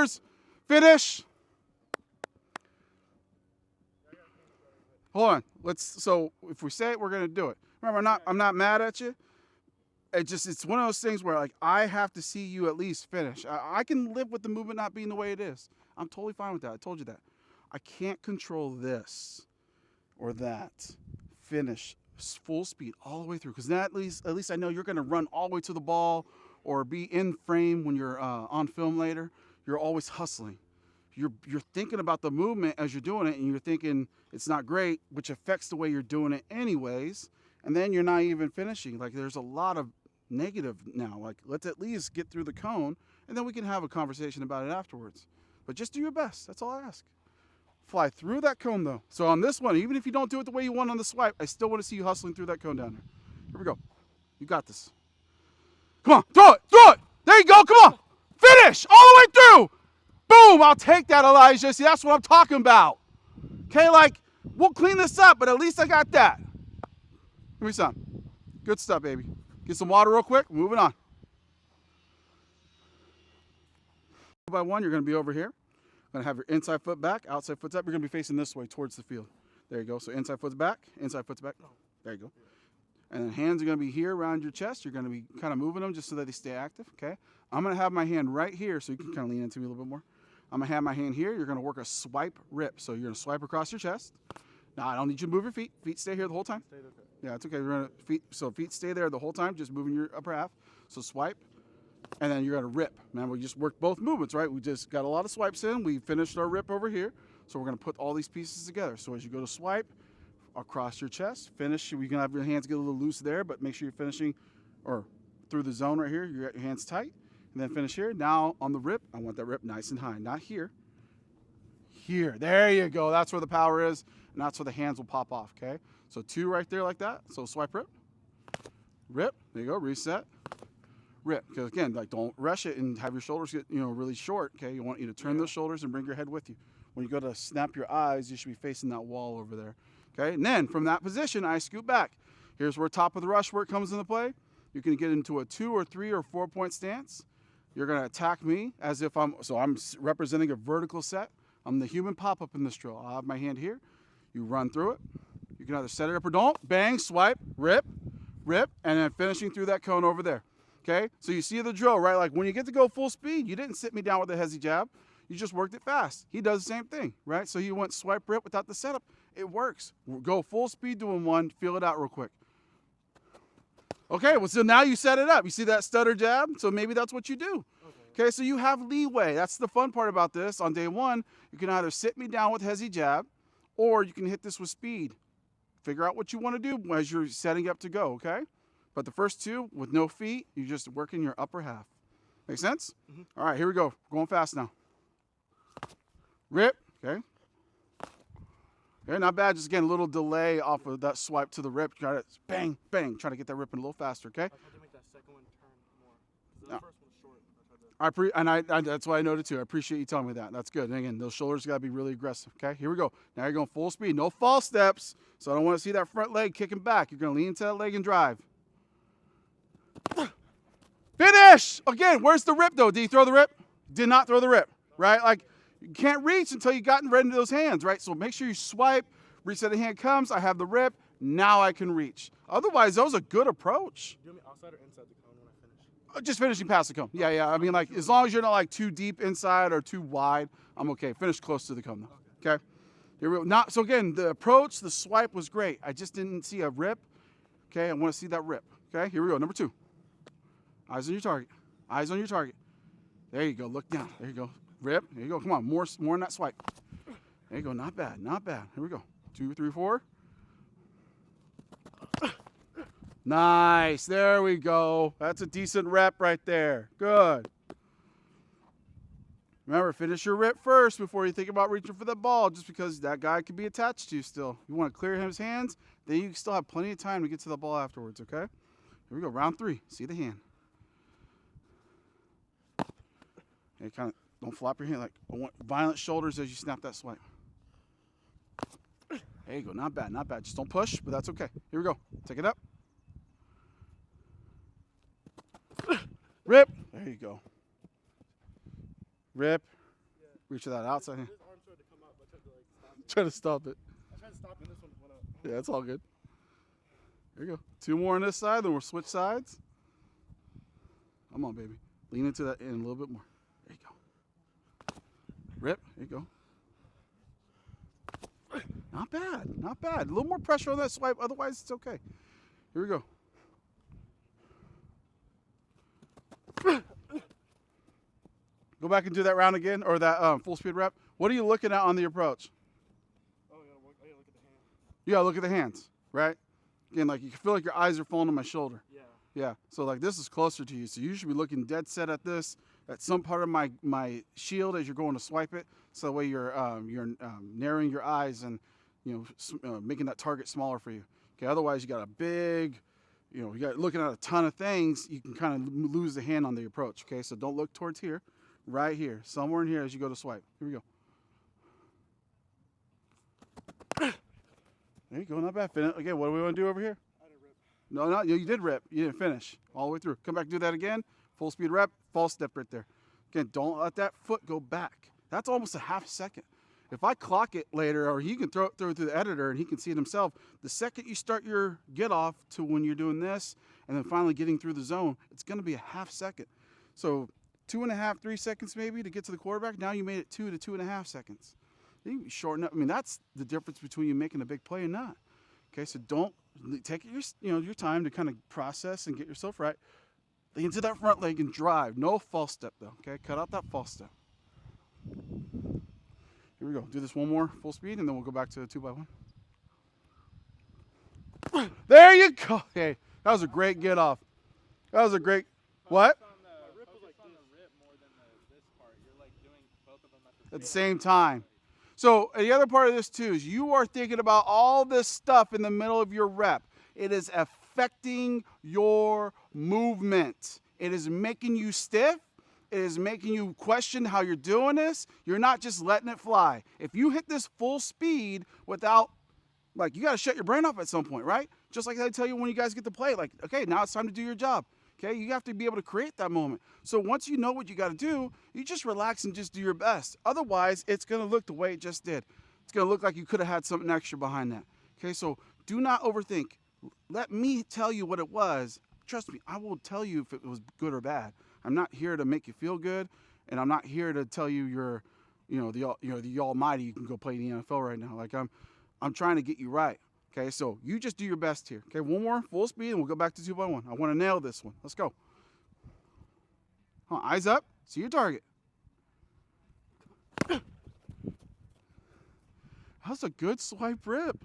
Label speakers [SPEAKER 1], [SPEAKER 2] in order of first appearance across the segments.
[SPEAKER 1] shoulders. Finish. Hold on. So if we say it, we're gonna do it. Remember, I'm not mad at you. It's one of those things where like I have to see you at least finish. I can live with the movement not being the way it is. I'm totally fine with that. I told you that. I can't control this or that. Finish full speed all the way through, because at least I know you're gonna run all the way to the ball or be in frame when you're on film later. You're always hustling. You're thinking about the movement as you're doing it, and you're thinking it's not great, which affects the way you're doing it anyways. And then you're not even finishing. Like there's a lot of negative now. Like let's at least get through the cone, and then we can have a conversation about it afterwards. But just do your best. That's all I ask. Fly through that cone though. So on this one, even if you don't do it the way you want on the swipe, I still want to see you hustling through that cone down there. Here we go. You got this. Come on, throw it, throw it. There you go, come on. Finish all the way through. Boom, I'll take that, Elijah. See, that's what I'm talking about. Okay, like, we'll clean this up, but at least I got that. Give me some. Good stuff, baby. Get some water real quick. Moving on. One by one, you're going to be over here. Going to have your inside foot back, outside foot's up. You're going to be facing this way towards the field. There you go. So inside foot's back, inside foot's back. There you go. And then hands are going to be here around your chest. You're going to be kind of moving them just so that they stay active, okay? I'm going to have my hand right here so you can kind of lean into me a little bit more. I'm going to have my hand here. You're going to work a swipe rip. So you're going to swipe across your chest. Now, I don't need you to move your feet. Feet stay here the whole time. Yeah, it's okay. We're going to feet stay there the whole time, just moving your upper half. So swipe. And then you're going to rip. Man, we just worked both movements, right? We just got a lot of swipes in. We finished our rip over here. So we're going to put all these pieces together. So as you go to swipe, across your chest, finish. You can have your hands get a little loose there, but make sure you're finishing or through the zone right here. You got your hands tight. And then finish here. Now on the rip, I want that rip nice and high. Not here. Here. There you go. That's where the power is. And that's where the hands will pop off, okay? So 2 right there like that. So swipe rip. Rip. There you go. Reset. Rip. Because again, like don't rush it and have your shoulders get, really short, okay? You want you to turn those shoulders and bring your head with you. When you go to snap your eyes, you should be facing that wall over there, okay? And then from that position, I scoot back. Here's where top of the rush work comes into play. You can get into a 2 or 3 or 4 point stance. You're going to attack me as if I'm representing a vertical set. I'm the human pop-up in this drill. I'll have my hand here. You run through it. You can either set it up or don't. Bang, swipe, rip, rip, and then finishing through that cone over there. Okay? So you see the drill, right? Like when you get to go full speed, you didn't sit me down with a hezzy jab. You just worked it fast. He does the same thing, right? So he went swipe, rip without the setup. It works. Go full speed doing one. Feel it out real quick. Okay, well, so now you set it up. You see that stutter jab? So maybe that's what you do. Okay, so you have leeway. That's the fun part about this. On day one, you can either sit me down with hezzy jab, or you can hit this with speed. Figure out what you want to do as you're setting up to go, okay? But the first 2, with no feet, you're just working your upper half. Make sense? Mm-hmm. All right, here we go. Going fast now. Rip, okay? Okay, not bad. Just again, a little delay off of that swipe to the rip. Try to bang, bang. Try to get that rip in a little faster, okay?
[SPEAKER 2] I tried to make that second one turn more. The first one's short.
[SPEAKER 1] That's what I noted too. I appreciate you telling me that. That's good. And again, those shoulders got to be really aggressive, okay? Here we go. Now you're going full speed. No false steps. So I don't want to see that front leg kicking back. You're going to lean into that leg and drive. Finish! Again, where's the rip though? Did you throw the rip? Did not throw the rip, right? Like, you can't reach until you gotten right into those hands, right? So make sure you swipe, reset the hand comes, I have the rip, now I can reach. Otherwise, that was a good approach.
[SPEAKER 2] Do you want me outside or inside the cone when I finish?
[SPEAKER 1] Just finishing past the cone. Yeah. I mean, like, as long as you're not like too deep inside or too wide, I'm okay. Finish close to the cone though, okay? Here we go. So again, the approach, the swipe was great. I just didn't see a rip, okay? I want to see that rip, okay? Here we go, number 2. Eyes on your target. Eyes on your target. There you go. Look down. There you go. Rip. There you go. Come on. More in that swipe. There you go. Not bad. Not bad. Here we go. 2, 3, 4. Nice. There we go. That's a decent rep right there. Good. Remember, finish your rip first before you think about reaching for the ball, just because that guy could be attached to you still. You want to clear his hands, then you still have plenty of time to get to the ball afterwards, okay? Here we go. Round 3. See the hand. And kind of don't flop your hand. Like, I want violent shoulders as you snap that swipe. There you go. Not bad. Not bad. Just don't push, but that's okay. Here we go. Take it up. Rip. There you go. Rip. Reach to that outside hand.
[SPEAKER 2] His arm started to come up, but I tried to like stop it.
[SPEAKER 1] Try to stop it.
[SPEAKER 2] I tried to stop it, and this one went up.
[SPEAKER 1] Yeah, it's all good. There you go. 2 more on this side, then we'll switch sides. Come on, baby. Lean into that end a little bit more. There you go. Rip. There you go. Not bad. Not bad. A little more pressure on that swipe. Otherwise, it's okay. Here we go. Go back and do that round again, or that full speed rep. What are you looking at on the approach?
[SPEAKER 2] Oh, I gotta look at the hand.
[SPEAKER 1] You gotta look at the hands, right? Again, like you feel like your eyes are falling on my shoulder.
[SPEAKER 2] Yeah.
[SPEAKER 1] Yeah. So like this is closer to you. So you should be looking dead set at this, at some part of my shield as you're going to swipe it. So that way you're narrowing your eyes and making that target smaller for you. Okay. Otherwise you got a big, you got looking at a ton of things. You can kind of lose the hand on the approach. Okay. So don't look towards here. Right here, somewhere in here as you go to swipe. Here we go. There you go, not bad. Again, what do we want to do over here?
[SPEAKER 2] I didn't rip.
[SPEAKER 1] No, you did rip. You didn't finish all the way through. Come back, do that again. Full speed rep, false step right there. Again, don't let that foot go back. That's almost a half second. If I clock it later, or he can throw it through the editor and he can see it himself, the second you start your get off to when you're doing this and then finally getting through the zone, it's going to be a half second. So 2.5, 3 seconds maybe to get to the quarterback. Now you made it 2 to 2.5 seconds. You can shorten up. I mean, that's the difference between you making a big play and not. Okay, so don't take your time to kind of process and get yourself right. Lean into that front leg and drive. No false step though. Okay, cut out that false step. Here we go. Do this one more full speed, and then we'll go back to a 2x1. There you go. Okay, that was a great get off. That was a great what? At the same time. So the other part of this too is you are thinking about all this stuff in the middle of your rep. It is affecting your movement. It is making you stiff. It is making you question how you're doing this. You're not just letting it fly. If you hit this full speed without, you got to shut your brain off at some point, right? Just like I tell you when you guys get to play, okay, now it's time to do your job. Okay, you have to be able to create that moment. So once you know what you got to do, you just relax and just do your best. Otherwise, it's going to look the way it just did. It's going to look like you could have had something extra behind that. Okay, so do not overthink. Let me tell you what it was. Trust me, I will tell you if it was good or bad. I'm not here to make you feel good, and I'm not here to tell you you're, the almighty. You can go play in the NFL right now. I'm trying to get you right. Okay, so you just do your best here. Okay, one more full speed, and we'll go back to 2x1. I want to nail this one. Let's go. Eyes up. See your target. That's a good swipe rip.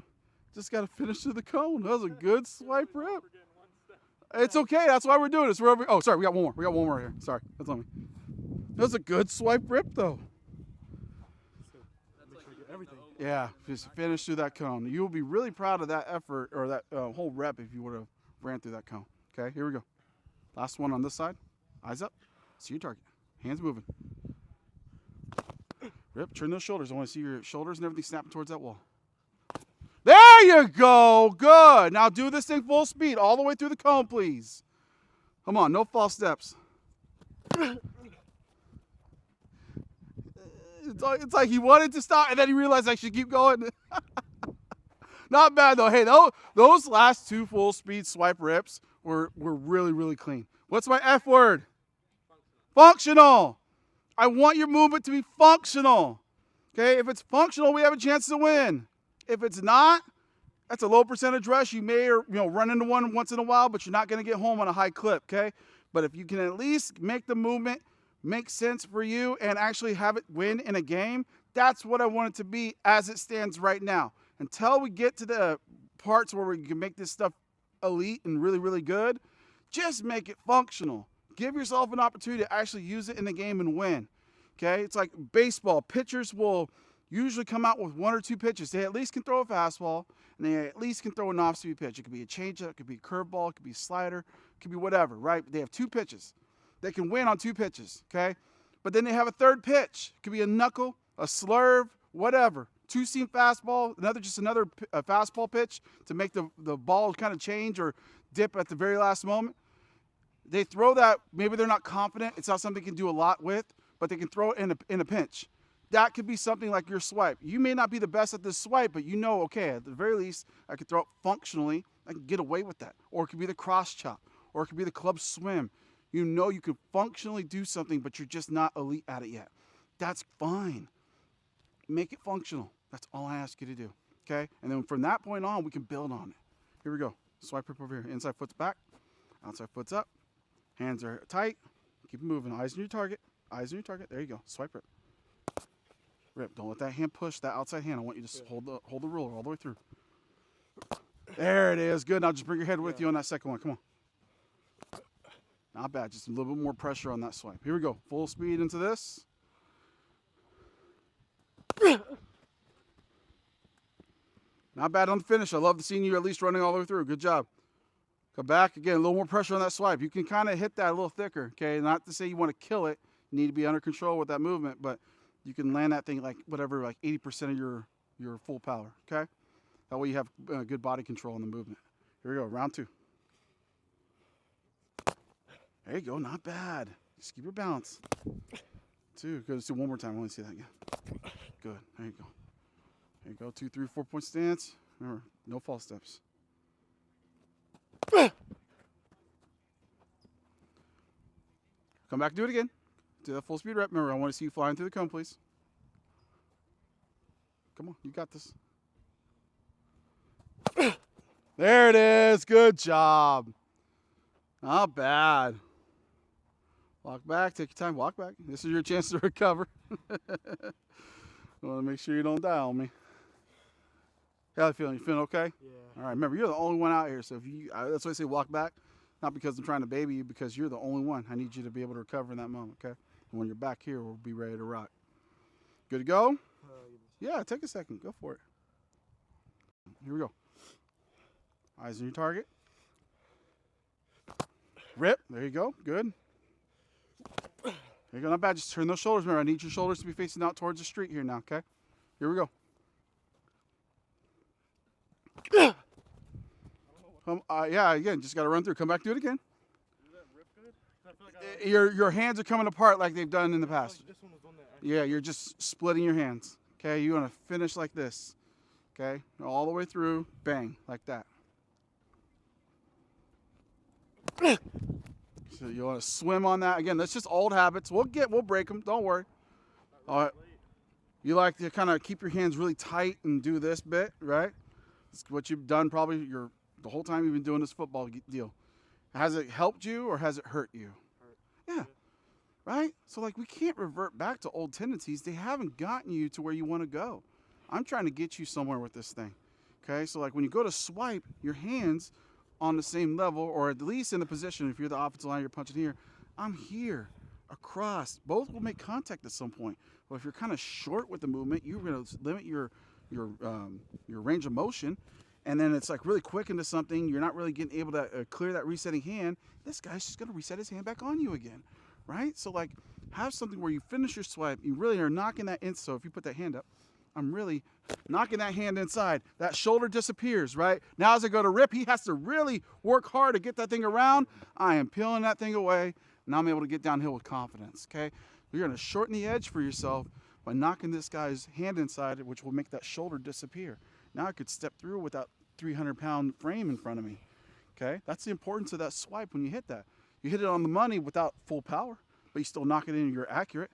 [SPEAKER 1] Just got to finish to the cone. That was a good swipe rip. It's okay. That's why we're doing this. Oh, sorry. We got one more. We got one more here. Sorry. That's on me. That was a good swipe rip, though. Yeah, just finish through that cone. You'll be really proud of that effort or that whole rep if you would have ran through that cone. Okay, here we go. Last one on this side. Eyes up. See your target. Hands moving. Rip, turn those shoulders. I want to see your shoulders and everything snapping towards that wall. There you go. Good. Now do this thing full speed all the way through the cone, please. Come on, no false steps. It's like he wanted to stop, and then he realized I should keep going. Not bad, though. Hey, those last 2 full speed swipe rips were really, really clean. What's my F word? Functional. I want your movement to be functional. Okay, if it's functional, we have a chance to win. If it's not, that's a low percentage rush. You may run into one once in a while, but you're not going to get home on a high clip, okay? But if you can at least make the movement make sense for you and actually have it win in a game, that's what I want it to be as it stands right now. Until we get to the parts where we can make this stuff elite and really, really good, just make it functional. Give yourself an opportunity to actually use it in the game and win. Okay? It's like baseball. Pitchers will usually come out with 1 or 2 pitches. They at least can throw a fastball, and they at least can throw an off-speed pitch. It could be a changeup, it could be a curveball, it could be a slider, it could be whatever, right? They have 2 pitches. They can win on 2 pitches, okay? But then they have a 3rd pitch. It could be a knuckle, a slurve, whatever. 2-seam fastball, another fastball pitch to make the ball kind of change or dip at the very last moment. They throw that, maybe they're not confident. It's not something they can do a lot with, but they can throw it in a pinch. That could be something like your swipe. You may not be the best at this swipe, but you know, okay, at the very least, I could throw it functionally. I can get away with that. Or it could be the cross chop, or it could be the club swim. You know you can functionally do something, but you're just not elite at it yet. That's fine. Make it functional. That's all I ask you to do, okay? And then from that point on, we can build on it. Here we go. Swipe rip over here. Inside foot's back, outside foot's up. Hands are tight. Keep moving. Eyes on your target. Eyes on your target. There you go. Swipe rip. Rip. Don't let that hand push that outside hand. I want you to hold the ruler all the way through. There it is. Good. Now just bring your head with you on that second one. Come on. Not bad. Just a little bit more pressure on that swipe. Here we go. Full speed into this. Not bad on the finish. I love seeing you at least running all the way through. Good job. Come back. Again, a little more pressure on that swipe. You can kind of hit that a little thicker, okay? Not to say you want to kill it. You need to be under control with that movement, but you can land that thing like whatever, like 80% of your full power, okay? That way you have good body control in the movement. Here we go, round 2. There you go, not bad. Just keep your balance. 2, good. Let's do one more time. I want to see that again. Good, there you go. There you go, 2, 3, 4 point stance. Remember, no false steps. Come back, do it again. Do that full speed rep. Remember, I want to see you flying through the cone, please. Come on, you got this. There it is. Good job. Not bad. Walk back. Take your time. Walk back. This is your chance to recover. I want to make sure you don't die on me. How you feeling? You feeling okay?
[SPEAKER 2] Yeah.
[SPEAKER 1] All right. Remember, you're the only one out here. So if you, that's why I say walk back. Not because I'm trying to baby you, because you're the only one. I need you to be able to recover in that moment, okay? And when you're back here, we'll be ready to rock. Good to go? Yeah, take a second. Go for it. Here we go. Eyes on your target. Rip. There you go. Good. There you go. Not bad. Just turn those shoulders. Remember, I need your shoulders to be facing out towards the street here now, okay? Here we go. Yeah, again, just got to run through. Come back, do it again.
[SPEAKER 2] Does that rip good? I feel like
[SPEAKER 1] Your hands are coming apart like they've done in the past.
[SPEAKER 2] this one was on there.
[SPEAKER 1] Yeah, you're just splitting your hands. Okay, you want to finish like this. Okay, all the way through, bang, like that. So you want to swim on that. Again, that's just old habits. We'll break them. Don't worry. All right. You like to kind of keep your hands really tight and do this bit, right? It's what you've done probably the whole time you've been doing this football deal. Has it helped you or has it hurt you? Yeah. Right? So like we can't revert back to old tendencies. They haven't gotten you to where you want to go. I'm trying to get you somewhere with this thing. Okay? So like when you go to swipe, your hands on the same level, or at least in the position, if you're the offensive line, you're punching here. I'm here, across. Both will make contact at some point. But if you're kind of short with the movement, you're going to limit your range of motion. And then it's like really quick into something. You're not really getting able to clear that resetting hand. This guy's just going to reset his hand back on you again, right? So like have something where you finish your swipe. You really are knocking that in. So if you put that hand up, I'm really knocking that hand inside. That shoulder disappears, right? Now as I go to rip, he has to really work hard to get that thing around. I am peeling that thing away. Now I'm able to get downhill with confidence, okay? You're going to shorten the edge for yourself by knocking this guy's hand inside, which will make that shoulder disappear. Now I could step through with that 300-pound frame in front of me, okay? That's the importance of that swipe when you hit that. You hit it on the money without full power, but you still knock it in and you're accurate.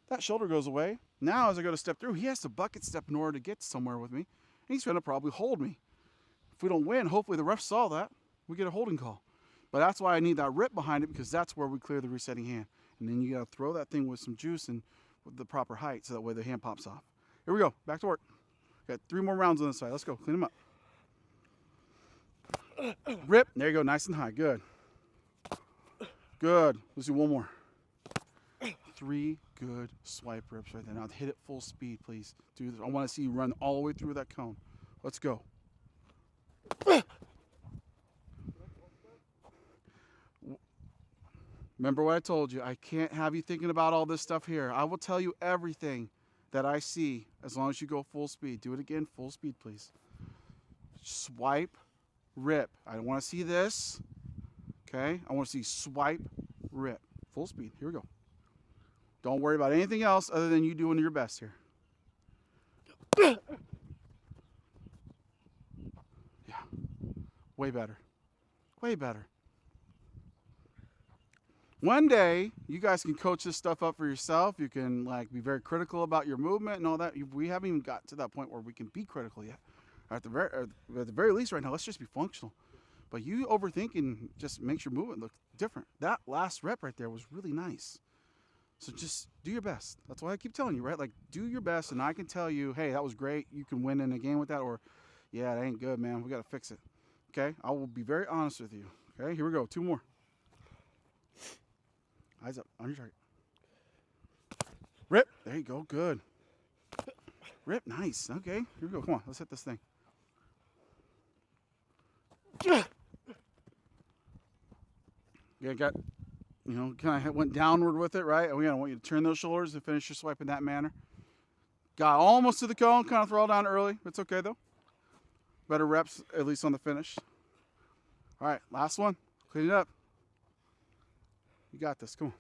[SPEAKER 1] That shoulder goes away. Now as I go to step through, he has to bucket step in order to get somewhere with me. And he's going to probably hold me. If we don't win, hopefully the ref saw that. We get a holding call. But that's why I need that rip behind it, because that's where we clear the resetting hand. And then you got to throw that thing with some juice and with the proper height so that way the hand pops off. Here we go. Back to work. Got 3 more rounds on this side. Let's go. Clean them up. Rip. There you go. Nice and high. Good. Good. Let's do one more. 3 good swipe rips right there. Now hit it full speed, please. Do this. I want to see you run all the way through that cone. Let's go. Remember what I told you. I can't have you thinking about all this stuff here. I will tell you everything that I see as long as you go full speed. Do it again. Full speed, please. Swipe, rip. I don't want to see this. Okay? I want to see swipe, rip. Full speed. Here we go. Don't worry about anything else other than you doing your best here. Yeah. Way better. Way better. One day, you guys can coach this stuff up for yourself. You can like be very critical about your movement and all that. We haven't even got to that point where we can be critical yet. At the very least right now, let's just be functional. But you overthinking just makes your movement look different. That last rep right there was really nice. So just do your best. That's why I keep telling you, right? Like, do your best, and I can tell you, hey, that was great. You can win in a game with that, or, yeah, that ain't good, man. We got to fix it. Okay? I will be very honest with you. Okay? Here we go. 2 more. Eyes up. On your target. Rip. There you go. Good. Rip. Nice. Okay. Here we go. Come on. Let's hit this thing. Yeah, got, kind of went downward with it, right? And we want you to turn those shoulders and finish your swipe in that manner. Got almost to the cone, kind of throw down early. It's okay, though. Better reps, at least on the finish. All right, last one. Clean it up. You got this. Come on.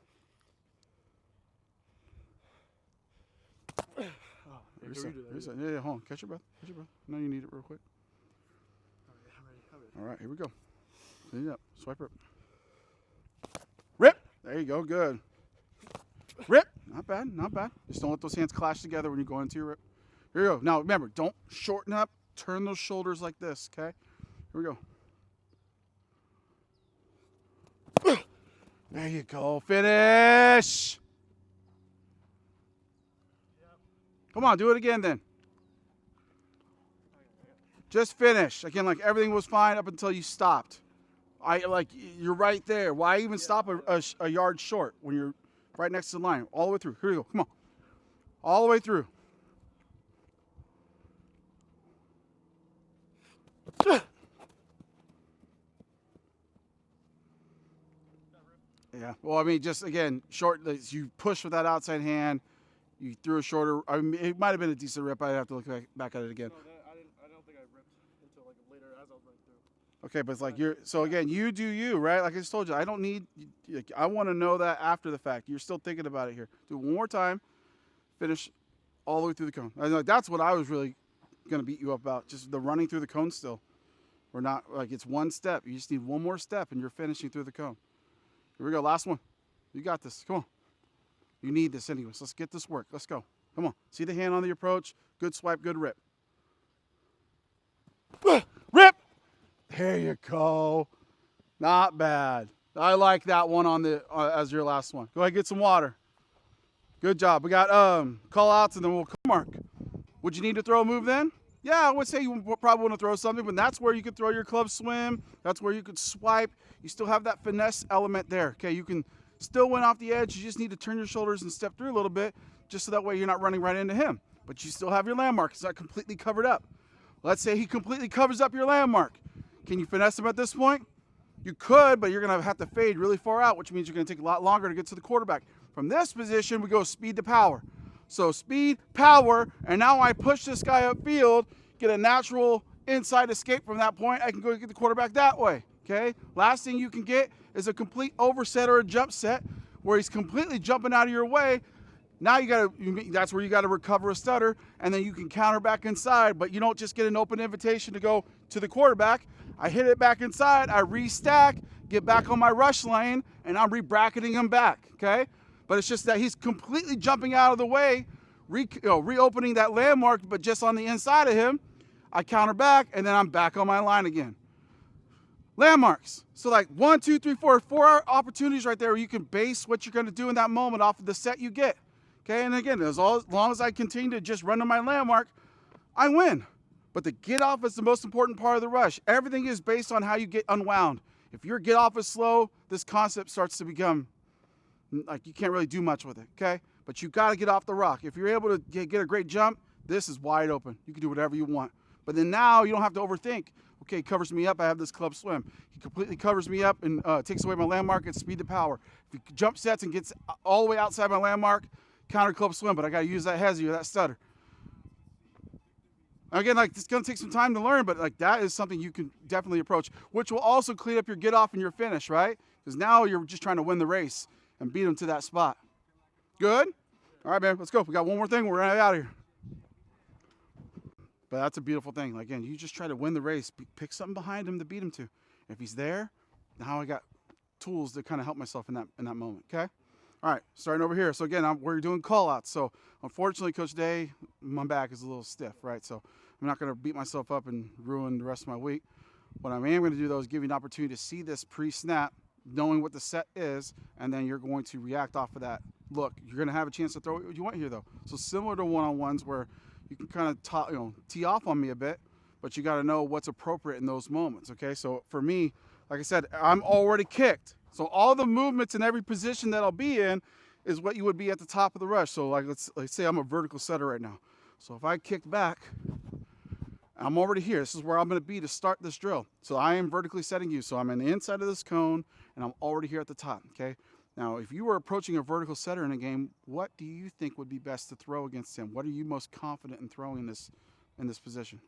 [SPEAKER 1] Yeah, hold on. Catch your breath. Catch your breath. I know you need it real quick.
[SPEAKER 2] I'm ready.
[SPEAKER 1] All right, here we go. Clean it up. Swipe rip. Rip. There you go. Good. Rip. Not bad. Not bad. Just don't let those hands clash together when you go into your rip. Here you go. Now, remember, don't shorten up. Turn those shoulders like this, okay? Here we go. There you go. Finish. Come on, do it again then. Just finish. Again, like everything was fine up until you stopped. You're right there. Why even stop a yard short when you're right next to the line? All the way through. Here we go. Come on. All the way through. Yeah. Well, I mean, just again, short. You push with that outside hand. You threw a shorter. I mean, it might have been a decent rip. I'd have to look back at it again.
[SPEAKER 2] No, I don't think I ripped until like later as I was running through.
[SPEAKER 1] Okay, but it's like so again, you do you, right? Like I just told you, I don't need. I want to know that after the fact. You're still thinking about it here. Do it one more time. Finish all the way through the cone. That's what I was really going to beat you up about. Just the running through the cone still. We're not like it's one step. You just need one more step, and you're finishing through the cone. Here we go. Last one. You got this. Come on. You need this anyways. Let's get this work. Let's go. Come on. See the hand on the approach. Good swipe. Good rip. Rip. There you go. Not bad. I like that one on the as your last one. Go ahead, get some water. Good job. We got call outs and then we'll mark. Would you need to throw a move then? Yeah, I would say you probably want to throw something, but that's where you could throw your club swim. That's where you could swipe. You still have that finesse element there. Okay, you can still win off the edge. You just need to turn your shoulders and step through a little bit, just so that way you're not running right into him. But you still have your landmark. It's not completely covered up. Let's say he completely covers up your landmark. Can you finesse him at this point? You could, but you're going to have to fade really far out, which means you're going to take a lot longer to get to the quarterback. From this position, we go speed to power. So speed, power, and now I push this guy upfield, get a natural inside escape from that point. I can go get the quarterback that way, okay? Last thing you can get is a complete overset or a jump set where he's completely jumping out of your way. Now that's where you got to recover a stutter, and then you can counter back inside, but you don't just get an open invitation to go to the quarterback. I hit it back inside, I restack, get back on my rush lane, and I'm re-bracketing him back, okay? But it's just that he's completely jumping out of the way, reopening that landmark, but just on the inside of him. I counter back, and then I'm back on my line again. Landmarks. So like 1, 2, 3, 4 opportunities right there where you can base what you're going to do in that moment off of the set you get. Okay, and again, as long as I continue to just run to my landmark, I win. But the get off is the most important part of the rush. Everything is based on how you get unwound. If your get off is slow, this concept starts to become like you can't really do much with it, okay? But you got to get off the rock. If you're able to get a great jump, this is wide open. You can do whatever you want. But then now you don't have to overthink. Okay, he covers me up. I have this club swim. He completely covers me up and takes away my landmark and speed to power. If he jump sets and gets all the way outside my landmark, counter club swim, but I got to use that hezzy or that stutter. Again, like it's going to take some time to learn, but like that is something you can definitely approach, which will also clean up your get off and your finish, right? Because now you're just trying to win the race and beat him to that spot. Good? All right, man, let's go. We got one more thing. We're out of here. But that's a beautiful thing. Again, you just try to win the race. Pick something behind him to beat him to. If he's there, now I got tools to kind of help myself in that moment. Okay. All right, starting over here. So again, we're doing call outs. So unfortunately, Coach Day, my back is a little stiff, right? So I'm not going to beat myself up and ruin the rest of my week. What I am going to do though is give you an opportunity to see this pre-snap, knowing what the set is, and then you're going to react off of that. Look, you're going to have a chance to throw what you want here though. So similar to one-on-ones where you can kind of tee off on me a bit, but you got to know what's appropriate in those moments. Okay, so for me, like I said, I'm already kicked. So all the movements in every position that I'll be in is what you would be at the top of the rush. So like let's say I'm a vertical setter right now. So if I kick back, I'm already here. This is where I'm going to be to start this drill. So I am vertically setting you. So I'm on the inside of this cone, and I'm already here at the top. Okay. Now, if you were approaching a vertical setter in a game, what do you think would be best to throw against him? What are you most confident in throwing in this position?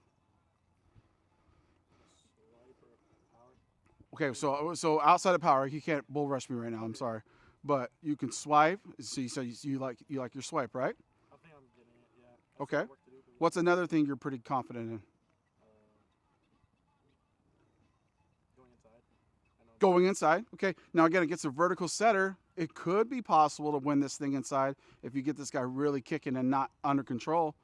[SPEAKER 1] Okay, so outside of power, he can't bull rush me right now. I'm sorry, but you can swipe. So you like your swipe, right?
[SPEAKER 2] I think I'm getting it. Yeah.
[SPEAKER 1] Okay. What's another thing you're pretty confident in?
[SPEAKER 2] Going inside.
[SPEAKER 1] Going inside. Okay. Now again, against a vertical setter, it could be possible to win this thing inside if you get this guy really kicking and not under control,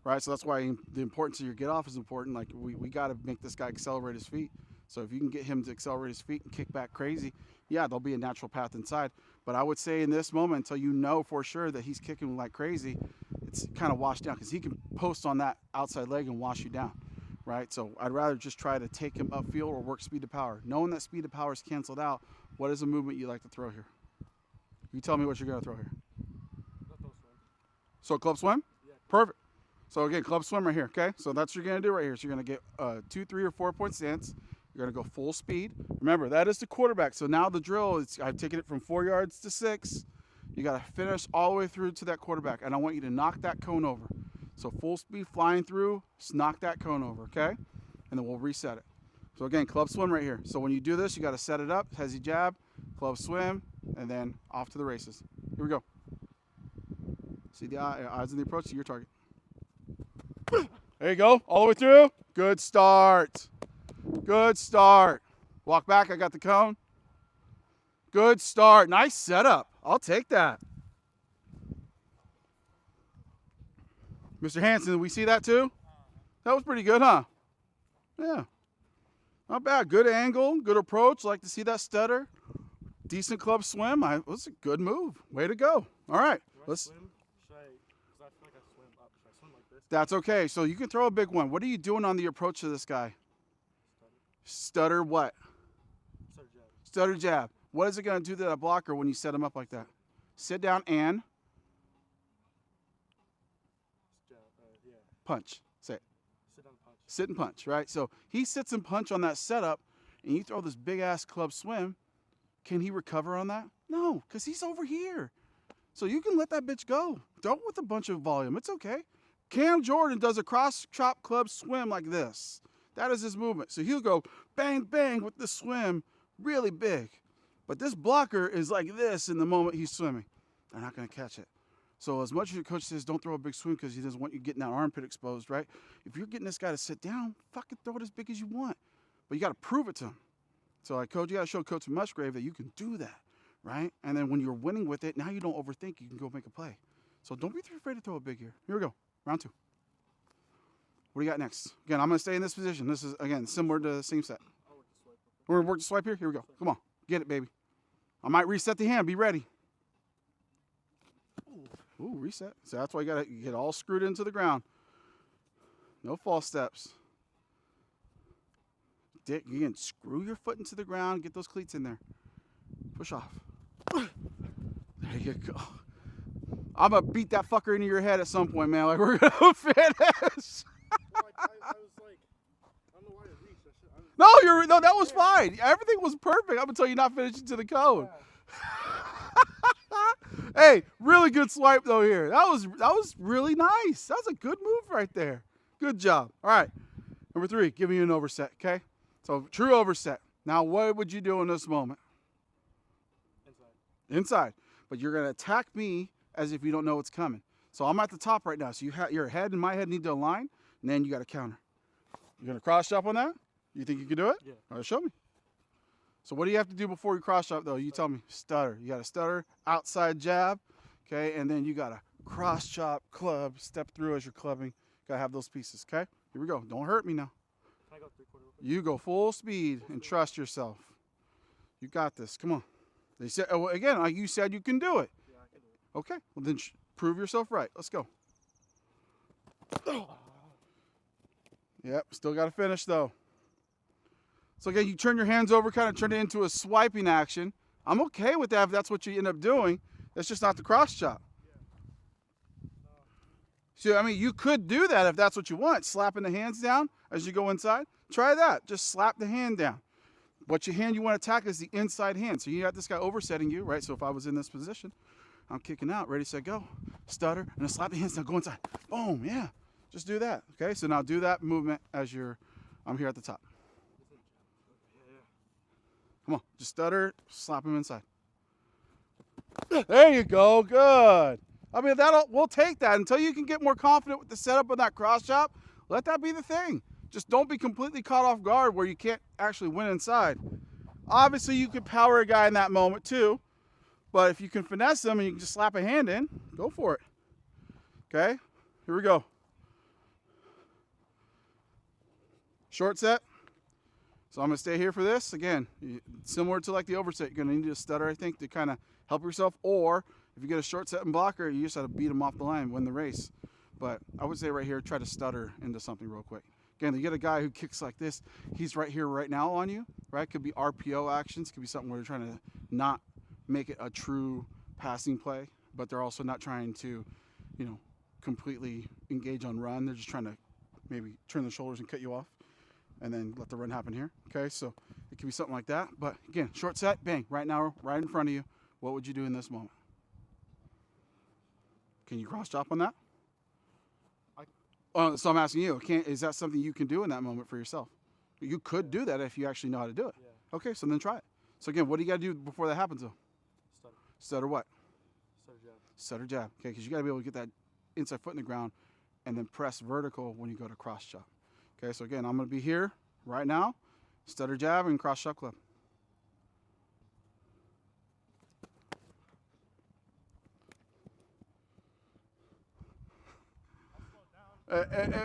[SPEAKER 1] right? So that's why the importance of your get off is important. Like we got to make this guy accelerate his feet. So if you can get him to accelerate his feet and kick back crazy, yeah, there'll be a natural path inside. But I would say in this moment, until you know for sure that he's kicking like crazy, it's kind of washed down because he can post on that outside leg and wash you down, right? So I'd rather just try to take him upfield or work speed to power. Knowing that speed to power is canceled out, what is a movement you like to throw here? You tell me what you're going to throw here. So club swim?
[SPEAKER 2] Yeah.
[SPEAKER 1] Perfect. So again, club swim right here, okay? So that's what you're going to do right here. So you're going to get a 2, 3, or 4 point stance. You're going to go full speed. Remember, that is the quarterback. So now the drill, I've taken it from 4 yards to 6. You got to finish all the way through to that quarterback. And I want you to knock that cone over. So full speed flying through, just knock that cone over, okay? And then we'll reset it. So again, club swim right here. So when you do this, you got to set it up, hezzy jab, club swim, and then off to the races. Here we go. See the eyes on the approach to your target. There you go, all the way through. Good start. Good start. Walk back, I got the cone. Good start. Nice setup. I'll take that. Mr. Hanson, did we see that too? That was pretty good, huh? Yeah. Not bad. Good angle, good approach. Like to see that stutter. Decent club swim. It was a good move. Way to go. All right. Let's.
[SPEAKER 2] Swim? Because I feel like I swim up. Should I swim like this?
[SPEAKER 1] That's okay. So you can throw a big one. What are you doing on the approach to this guy? Stutter what?
[SPEAKER 2] Stutter jab.
[SPEAKER 1] Stutter jab. What is it going to do to that blocker when you set him up like that? Sit down and
[SPEAKER 2] Jab. Yeah.
[SPEAKER 1] punch. Say it.
[SPEAKER 2] Sit down punch.
[SPEAKER 1] Sit and punch, right? So he sits and punch on that setup, and you throw this big-ass club swim. Can he recover on that? No, because he's over here. So you can let that bitch go. Don't with a bunch of volume. It's okay. Cam Jordan does a cross-chop club swim like this. That is his movement. So he'll go bang, bang with the swim really big. But this blocker is like this in the moment he's swimming. They're not going to catch it. So as much as your coach says don't throw a big swing because he doesn't want you getting that armpit exposed, right? If you're getting this guy to sit down, fucking throw it as big as you want. But you got to prove it to him. So like coach, you got to show Coach Musgrave that you can do that, right? And then when you're winning with it, now you don't overthink. You can go make a play. So don't be afraid to throw a big here. Here we go. Round 2. What do you got next? Again, I'm going to stay in this position. This is, again, similar to the same set. We're going to work the swipe here. Here we go. Come on. Get it, baby. I might reset the hand. Be ready. Ooh, reset. So that's why you got to get all screwed into the ground. No false steps. Dick, you can screw your foot into the ground. Get those cleats in there. Push off. There you go. I'm going to beat that fucker into your head at some point, man. Like, we're going to finish.
[SPEAKER 2] I was like, I don't know why I reached.
[SPEAKER 1] No, that was fine. Everything was perfect up until you not finishing to the cone. Hey, really good swipe though here. That was really nice. That was a good move right there. Good job. All right, number 3, giving you an overset. Okay, so true overset. Now, what would you do in this moment? Inside. But you're gonna attack me as if you don't know what's coming. So I'm at the top right now. So your head and my head need to align. and then you got to counter. You're going to cross chop on that? You think you can do it?
[SPEAKER 2] Yeah.
[SPEAKER 1] All right, show me. So what do you have to do before you cross chop, though? You tell me. Stutter. You got to stutter, outside jab, okay? And then you got to cross chop, club, step through as you're clubbing. Got to have those pieces, okay? Here we go. Don't hurt me now.
[SPEAKER 2] Can I go 3/4 real quick?
[SPEAKER 1] You go full speed and trust yourself. You got this. Come on. They said, oh, again, like you said, you can do it.
[SPEAKER 2] Yeah, I can do it.
[SPEAKER 1] Okay, well then prove yourself right. Let's go. Yep, still got to finish though. So again, you turn your hands over, kind of turn it into a swiping action. I'm okay with that if that's what you end up doing. That's just not the cross chop. So, I mean, you could do that if that's what you want, slapping the hands down as you go inside. Try that. Just slap the hand down. What your hand you want to attack is the inside hand. So you got this guy oversetting you, right? So if I was in this position, I'm kicking out, ready, set, go. Stutter, and then slap the hands down, go inside. Boom, yeah. Just do that, okay? So now do that movement as I'm here at the top. Come on, just stutter, slap him inside. There you go, good. I mean, we'll take that until you can get more confident with the setup of that cross chop. Let that be the thing. Just don't be completely caught off guard where you can't actually win inside. Obviously, you could power a guy in that moment too, but if you can finesse him and you can just slap a hand in, go for it. Okay, here we go. Short set. So I'm gonna stay here for this. Again, similar to like the overset, you're gonna need a stutter, I think, to kind of help yourself, or if you get a short set and blocker, you just have to beat him off the line, win the race. But I would say right here, try to stutter into something real quick. Again, you get a guy who kicks like this, he's right here right now on you, right? Could be RPO actions, could be something where you're trying to not make it a true passing play, but they're also not trying to, completely engage on run. They're just trying to maybe turn the shoulders and cut you off and then let the run happen here. Okay, so it could be something like that. But again, short set, bang, right now, right in front of you. What would you do in this moment? Can you cross chop on that? So I'm asking you, is that something you can do in that moment for yourself? You could do that if you actually know how to do it.
[SPEAKER 2] Yeah.
[SPEAKER 1] Okay, so then try it. So again, what do you got to do before that happens though?
[SPEAKER 2] Stutter.
[SPEAKER 1] Stutter what?
[SPEAKER 2] Stutter jab.
[SPEAKER 1] Stutter jab. Okay, because you got to be able to get that inside foot in the ground and then press vertical when you go to cross chop. Okay, so again, I'm going to be here right now, stutter jab and cross chop club.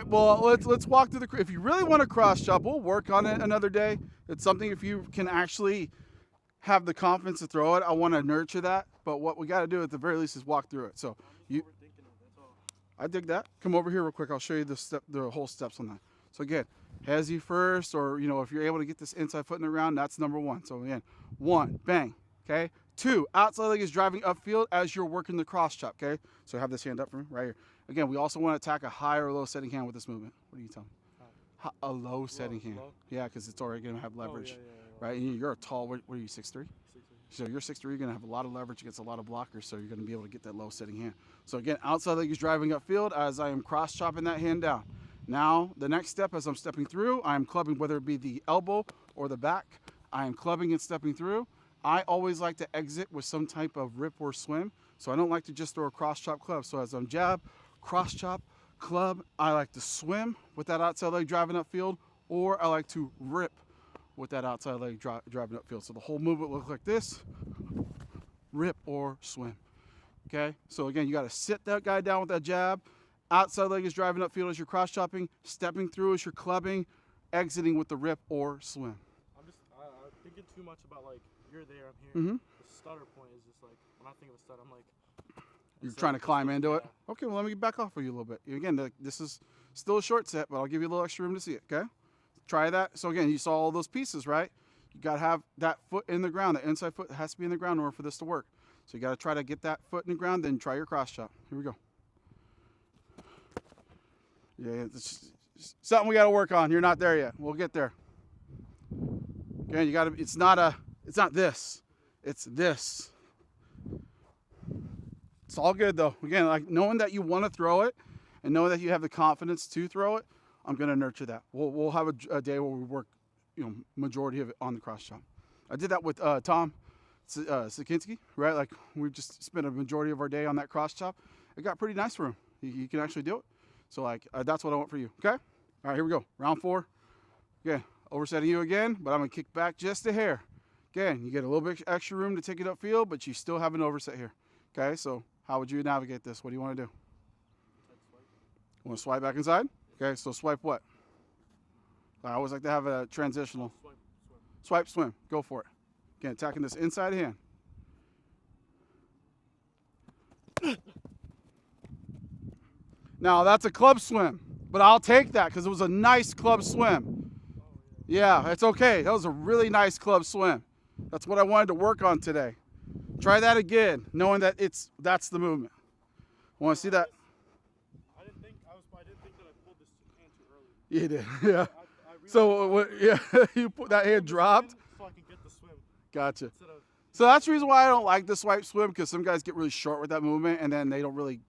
[SPEAKER 1] Well, let's walk through if you really want to cross chop, we'll work on it another day. It's something if you can actually have the confidence to throw it, I want to nurture that. But what we got to do at the very least is walk through it. So I dig that. Come over here real quick. I'll show you the whole steps on that. So again, hezzy first, or if you're able to get this inside foot in the ground, that's number one. So again, 1, bang. Okay. 2, outside leg is driving upfield as you're working the cross chop. Okay. So have this hand up for me right here. Again, we also want to attack a high or low setting hand with this movement. What do you tell me? A low setting hand.
[SPEAKER 2] Low?
[SPEAKER 1] Yeah, because it's already going to have leverage,
[SPEAKER 2] yeah.
[SPEAKER 1] right? And you're a tall. What are you, 6'3"?
[SPEAKER 2] 6'3".
[SPEAKER 1] So you're 6'3", you're going to have a lot of leverage against a lot of blockers, so you're going to be able to get that low setting hand. So again, outside leg is driving upfield as I am cross chopping that hand down. Now, the next step as I'm stepping through, I am clubbing, whether it be the elbow or the back. I am clubbing and stepping through. I always like to exit with some type of rip or swim, so I don't like to just throw a cross chop club. So as I'm jab, cross chop, club, I like to swim with that outside leg driving upfield, or I like to rip with that outside leg driving upfield. So the whole movement looks like this, rip or swim. Okay, so again, you got to sit that guy down with that jab. Outside leg is driving upfield as you're cross chopping, stepping through as you're clubbing, exiting with the rip or swim.
[SPEAKER 2] I'm just thinking too much about like you're there, I'm here. The stutter point is just like when I think of a stutter, I'm like
[SPEAKER 1] you're trying to climb into it. Okay, well let me back off of you a little bit. Again, this is still a short set, but I'll give you a little extra room to see it. Okay, try that. So again, you saw all those pieces, right? You got to have that foot in the ground. The inside foot has to be in the ground in order for this to work. So you got to try to get that foot in the ground, then try your cross chop. Here we go. Yeah, it's something we got to work on. You're not there yet. We'll get there. Again, you got to. It's not this. It's this. It's all good though. Again, like knowing that you want to throw it, and knowing that you have the confidence to throw it, I'm gonna nurture that. We'll have a day where we work, majority of it on the cross chop. I did that with Tom Sikinski, right? Like we just spent a majority of our day on that cross chop. It got pretty nice for him. He can actually do it. So like that's what I want for you. Okay. All right, here we go. Round 4. Again, oversetting you again, but I'm gonna kick back just a hair. Again, you get a little bit extra room to take it upfield, but you still have an overset here. Okay, so how would you navigate this? What do you want to do? You want to swipe back inside? Okay, so swipe what? I always like to have a transitional. Swipe, swim. Go for it. Again, attacking this inside hand. Now, that's a club swim, but I'll take that because it was a nice club swim. Yeah, it's okay. That was a really nice club swim. That's what I wanted to work on today. Try that again, knowing that that's the movement. Want to see that?
[SPEAKER 2] I didn't think that I pulled this hand too early.
[SPEAKER 1] You did, yeah. So, yeah, you put that hand dropped.
[SPEAKER 2] So I can get the swim.
[SPEAKER 1] Gotcha. So that's the reason why I don't like the swipe swim, because some guys get really short with that movement and then they don't really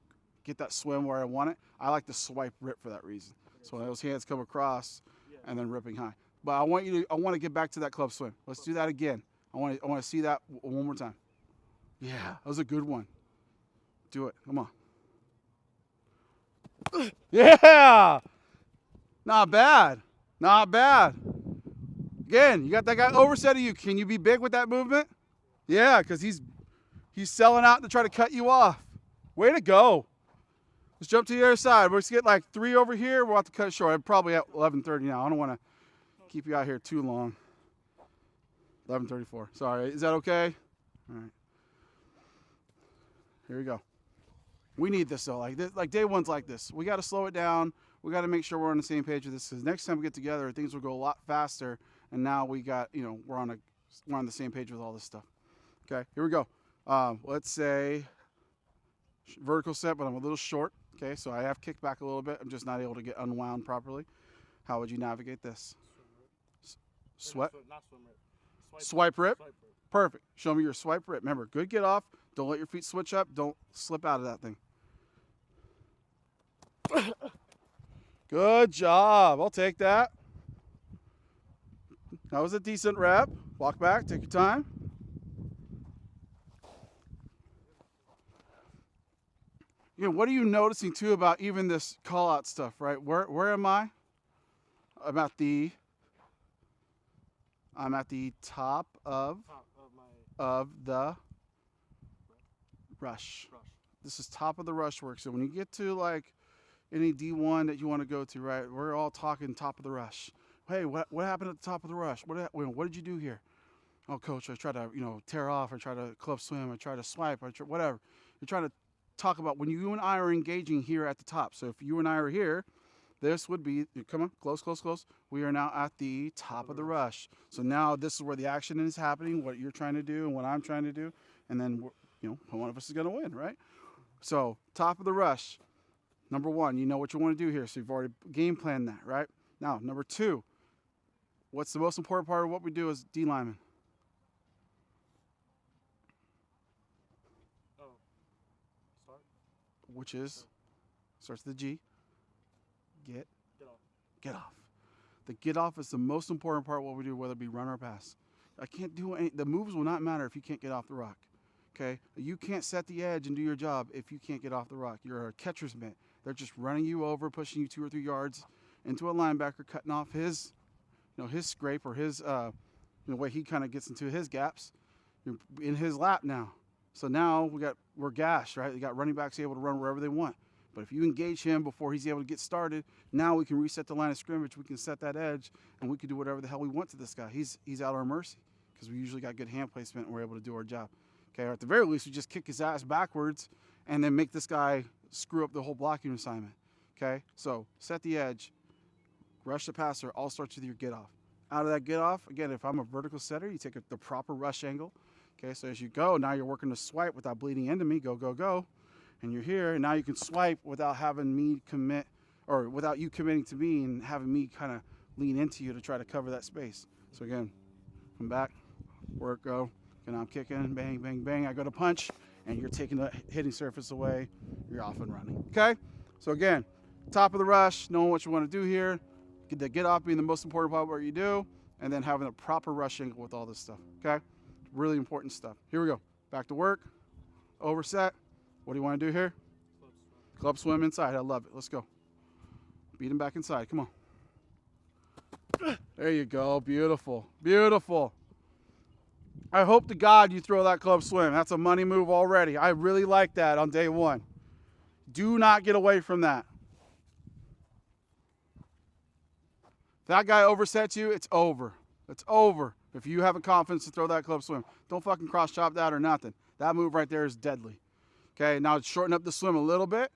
[SPEAKER 1] get that swim where I want it. I like the swipe rip for that reason. So when those hands come across and then ripping high. But I want to get back to that club swim. Let's do that again. I want to see that one more time. Yeah, that was a good one. Do it. Come on. Yeah. Not bad. Not bad. Again, you got that guy oversetting you. Can you be big with that movement? Yeah, because he's selling out to try to cut you off. Way to go. Let's jump to the other side. We're going to get like 3 over here. We'll have to cut it short. I'm probably at 11:30 now. I don't want to keep you out here too long. 11:34. Sorry. Is that okay? All right. Here we go. We need this though. Like day one's like this. We got to slow it down. We got to make sure we're on the same page with this, because next time we get together, things will go a lot faster. And now we got, we're on the same page with all this stuff. Okay, here we go. Let's say vertical set, but I'm a little short. Okay, so I have kicked back a little bit. I'm just not able to get unwound properly. How would you navigate this? Sweat?
[SPEAKER 2] Not swim rip.
[SPEAKER 1] Swipe rip?
[SPEAKER 2] Swipe rip.
[SPEAKER 1] Perfect. Show me your swipe rip. Remember, good get off. Don't let your feet switch up. Don't slip out of that thing. Good job. I'll take that. That was a decent rep. Walk back. Take your time. What are you noticing too about even this call out stuff, right? Where am I? I'm at the top of the rush. This is top of the rush work. So when you get to like any D1 that you want to go to, right? We're all talking top of the rush. Hey, what happened at the top of the rush? What did you do here? Oh, coach, I try to tear off. I try to club swim. I try to swipe. Whatever. You're trying to talk about when you and I are engaging here at the top. So if you and I are here, this would be, come on, close. We are now at the top of the rush. So now this is where the action is happening, what you're trying to do and what I'm trying to do. And then, one of us is going to win, right? So top of the rush, number 1, you know what you want to do here. So you've already game planned that, right? Now, number 2, what's the most important part of what we do as D linemen?
[SPEAKER 2] Start.
[SPEAKER 1] Which is, starts with the G. Get off. The get off is the most important part of what we do, whether it be run or pass. I can't do any, the moves will not matter if you can't get off the rock. Okay? You can't set the edge and do your job if you can't get off the rock. You're a catcher's mitt. They're just running you over, pushing you 2 or 3 yards into a linebacker, cutting off his scrape or his, way he kind of gets into his gaps. You're in his lap now. So now we're gashed, right? You got running backs able to run wherever they want. But if you engage him before he's able to get started, now we can reset the line of scrimmage. We can set that edge, and we can do whatever the hell we want to this guy. He's at our mercy because we usually got good hand placement and we're able to do our job. Okay, or at the very least, we just kick his ass backwards and then make this guy screw up the whole blocking assignment. Okay, so set the edge, rush the passer, all starts with your get off. Out of that get off, again, if I'm a vertical setter, you take the proper rush angle. Okay, so as you go, now you're working to swipe without bleeding into me, go. And you're here, and now you can swipe without having me commit, or without you committing to me and having me kind of lean into you to try to cover that space. So again, come back, work, go, and I'm kicking, bang, bang, bang. I go to punch, and you're taking the hitting surface away. You're off and running. Okay? So again, top of the rush, knowing what you want to do here, the get off being the most important part of what you do, and then having a proper rush angle with all this stuff. Okay? Really important stuff. Here we go. Back to work. Overset. What do you want to do here?
[SPEAKER 2] Club swim.
[SPEAKER 1] Club swim inside. I love it. Let's go. Beat him back inside. Come on. There you go. Beautiful. Beautiful. I hope to God you throw that club swim. That's a money move already. I really like that on day one. Do not get away from that. If that guy oversets you, it's over. It's over. If you have a confidence to throw that club swim. Don't fucking cross chop that or nothing. That move right there is deadly. Okay, now shorten up the swim a little bit,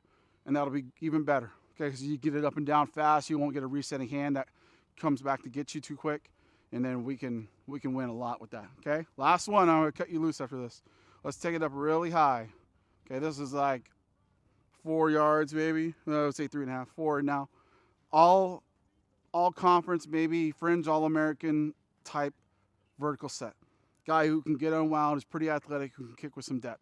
[SPEAKER 1] and that'll be even better. Okay, because you get it up and down fast, you won't get a resetting hand that comes back to get you too quick, and then we can win a lot with that. Okay, last one. I'm gonna cut you loose after this. Let's take it up really high. Okay, this is like 4 yards maybe. I would say 3.5, 4 now. All conference, maybe fringe All-American type vertical set. Guy who can get unwound, is pretty athletic, who can kick with some depth.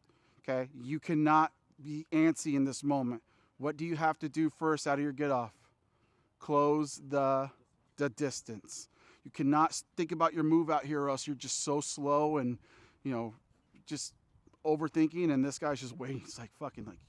[SPEAKER 1] Okay, you cannot be antsy in this moment. What do you have to do first out of your get off? Close the distance. You cannot think about your move out here, or else you're just so slow and, you know, just overthinking. And this guy's just waiting. It's like fucking like,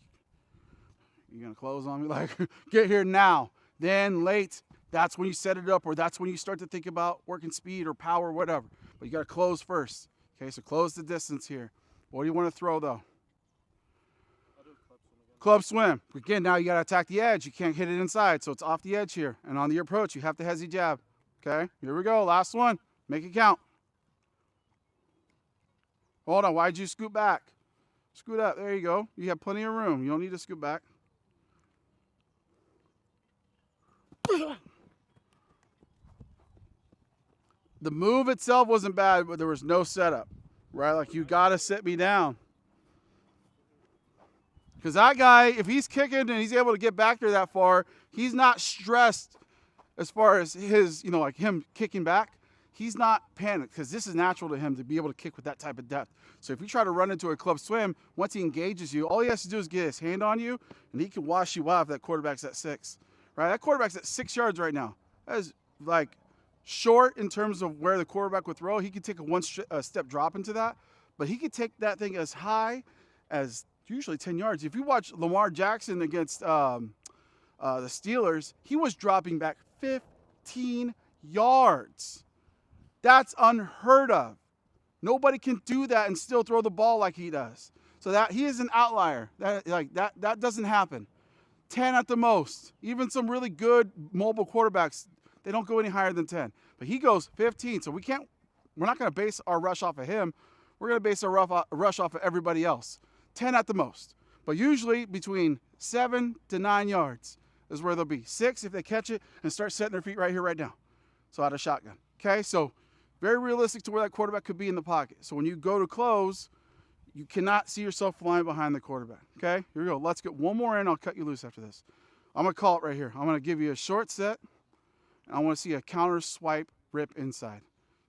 [SPEAKER 1] you gonna close on me? Like, get here now. Then late, that's when you set it up, or that's when you start to think about working speed or power, or whatever. But you gotta close first. Okay, so close the distance here. What do you want to throw though? Club swim. Again, now you got to attack the edge. You can't hit it inside, so it's off the edge here. And on the approach, you have to hezzy jab. Okay, here we go. Last one. Make it count. Hold on. Why'd you scoot back? Scoot up. There you go. You have plenty of room. You don't need to scoot back. The move itself wasn't bad, but there was no setup, right? Like, you got to sit me down. Because that guy, if he's kicking and he's able to get back there that far, he's not stressed as far as his, you know, like him kicking back. He's not panicked because this is natural to him to be able to kick with that type of depth. So if you try to run into a club swim, once he engages you, all he has to do is get his hand on you, and he can wash you off. That quarterback's at 6, right? That quarterback's at 6 yards right now. That is like short in terms of where the quarterback would throw. He could take a step drop into that, but he could take that thing as high as usually 10 yards. If you watch Lamar Jackson against the Steelers, he was dropping back 15 yards. That's unheard of. Nobody can do that and still throw the ball like he does. So that he is an outlier. That doesn't happen. 10 at the most. Even some really good mobile quarterbacks, they don't go any higher than 10. But he goes 15. So we're not going to base our rush off of him. We're going to base our rush off of everybody else. 10 at the most. But usually between 7 to 9 yards is where they'll be. 6 if they catch it and start setting their feet right here, right now. So out of shotgun. Okay, so very realistic to where that quarterback could be in the pocket. So when you go to close, you cannot see yourself flying behind the quarterback. Okay, here we go. Let's get one more in. I'll cut you loose after this. I'm going to call it right here. I'm going to give you a short set. And I want to see a counter swipe rip inside.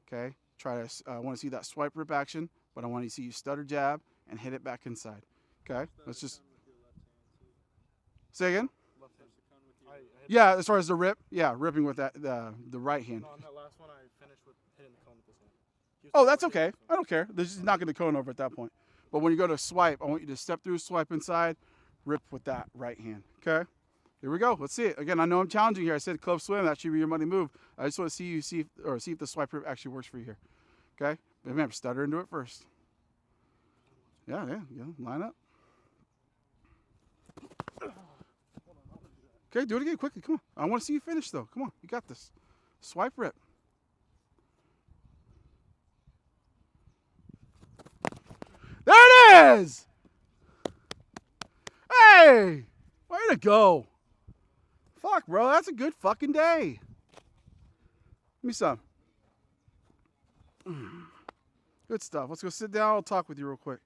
[SPEAKER 1] Okay, I want to see that swipe rip action, but I want to see you stutter jab and hit it back inside. Okay, let's just say again. Yeah, as far as the rip, yeah, ripping with that the right hand.
[SPEAKER 2] No, on that last one, I finished with hitting the cone with this hand.
[SPEAKER 1] Oh, that's okay. I don't care. This is not going to cone over at that point. But when you go to swipe, I want you to step through, swipe inside, rip with that right hand. Okay, here we go. Let's see it again. I know I'm challenging here. I said club swim. That should be your money move. I just want to see if the swipe rip actually works for you here. Okay, but remember, stutter into it first. Yeah, line up. Okay, do it again quickly. Come on. I want to see you finish, though. Come on. You got this. Swipe rip. There it is! Hey! Way to go. Fuck, bro. That's a good fucking day. Give me some. Good stuff. Let's go sit down. I'll talk with you real quick.